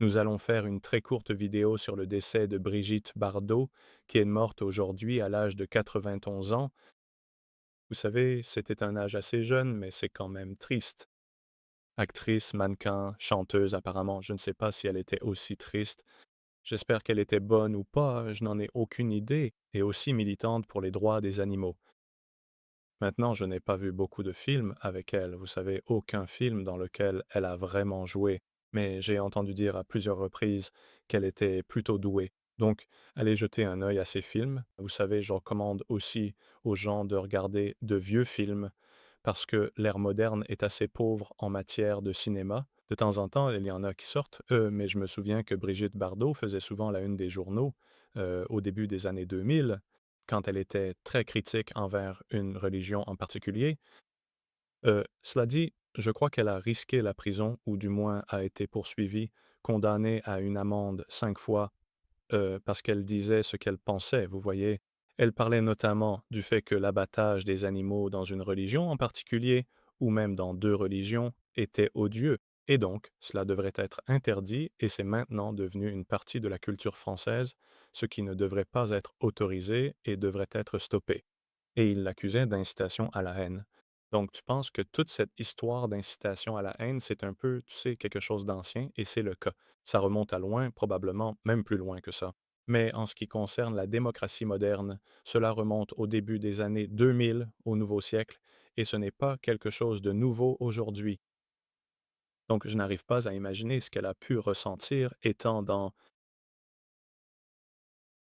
Nous allons faire une très courte vidéo sur le décès de Brigitte Bardot, qui est morte aujourd'hui à l'âge de 91 ans. Vous savez, c'était un âge assez jeune, mais c'est quand même triste. Actrice, mannequin, chanteuse apparemment, je ne sais pas si elle était aussi triste. J'espère qu'elle était bonne ou pas, je n'en ai aucune idée, et aussi militante pour les droits des animaux. Maintenant, je n'ai pas vu beaucoup de films avec elle, vous savez, aucun film dans lequel elle a vraiment joué, mais j'ai entendu dire à plusieurs reprises qu'elle était plutôt douée. Donc, allez jeter un œil à ces films. Vous savez, je recommande aussi aux gens de regarder de vieux films parce que l'ère moderne est assez pauvre en matière de cinéma. De temps en temps, il y en a qui sortent, mais je me souviens que Brigitte Bardot faisait souvent la une des journaux au début des années 2000 quand elle était très critique envers une religion en particulier. Cela dit, je crois qu'elle a risqué la prison ou du moins a été poursuivie, condamnée à une amende 5 fois, parce qu'elle disait ce qu'elle pensait, vous voyez? Elle parlait notamment du fait que l'abattage des animaux dans une religion en particulier, ou même dans 2 religions, était odieux et donc cela devrait être interdit et c'est maintenant devenu une partie de la culture française, ce qui ne devrait pas être autorisé et devrait être stoppé et il l'accusait d'incitation à la haine. Donc tu penses que toute cette histoire d'incitation à la haine, c'est un peu, tu sais, quelque chose d'ancien et c'est le cas. Ça remonte à loin, probablement même plus loin que ça. Mais en ce qui concerne la démocratie moderne, cela remonte au début des années 2000, au nouveau siècle, et ce n'est pas quelque chose de nouveau aujourd'hui. Donc je n'arrive pas à imaginer ce qu'elle a pu ressentir étant dans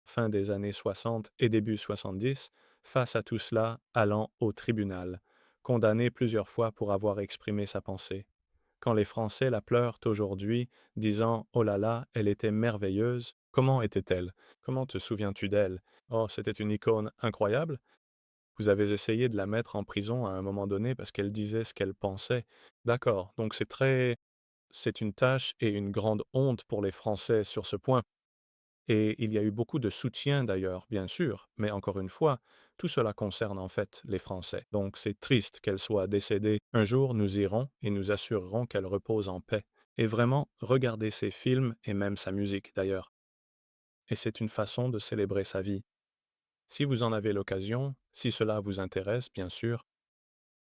fin des années 60 et début 70, face à tout cela, allant au tribunal, condamné plusieurs fois pour avoir exprimé sa pensée. Quand les Français la pleurent aujourd'hui, disant oh là là, elle était merveilleuse, comment était-elle? Comment te souviens-tu d'elle? Oh, c'était une icône incroyable. Vous avez essayé de la mettre en prison à un moment donné parce qu'elle disait ce qu'elle pensait. D'accord, donc c'est une tâche et une grande honte pour les Français sur ce point. Et il y a eu beaucoup de soutien d'ailleurs, bien sûr, mais encore une fois, tout cela concerne en fait les Français. Donc c'est triste qu'elle soit décédée. Un jour, nous irons et nous assurerons qu'elle repose en paix. Et vraiment, regardez ses films et même sa musique d'ailleurs. Et c'est une façon de célébrer sa vie. Si vous en avez l'occasion, si cela vous intéresse, bien sûr,